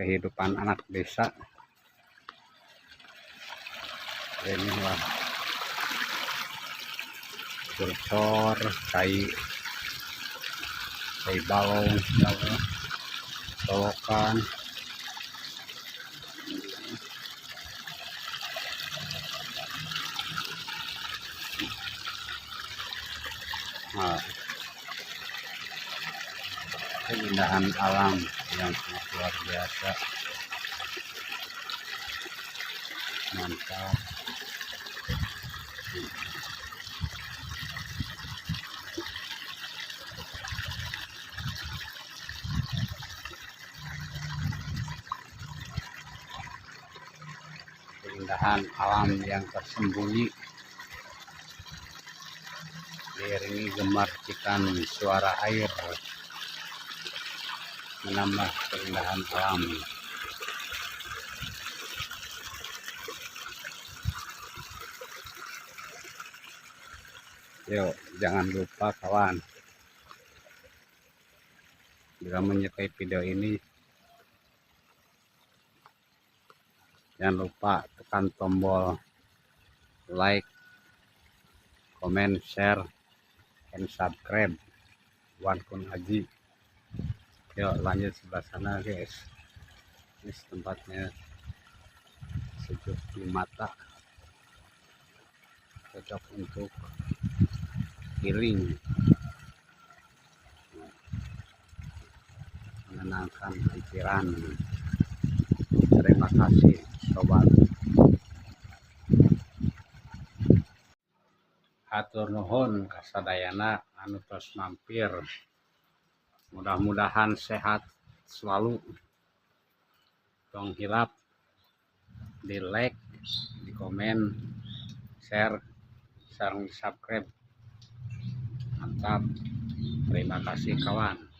kehidupan anak desa. Inilah cursor, cai balong, solokan. Nah, keindahan alam yang sangat luar biasa, mantap. Keindahan alam yang tersembunyi diiringi gemar cikan suara air, menambah keindahan alam. Yuk, jangan lupa kawan, jika menyukai video ini, jangan lupa tekan tombol like, comment, share, and subscribe. Wan Kun Aji. Yuk lanjut sebelah sana guys. Ini tempatnya sejuk di mata, cocok untuk healing, menenangkan pikiran. Terima kasih sobat. Hatur nuhun kasadayana anu tos mampir. Mudah-mudahan sehat selalu. Tong hilap di like, di komen, share, sareng di subscribe. Mantap. Terima kasih kawan.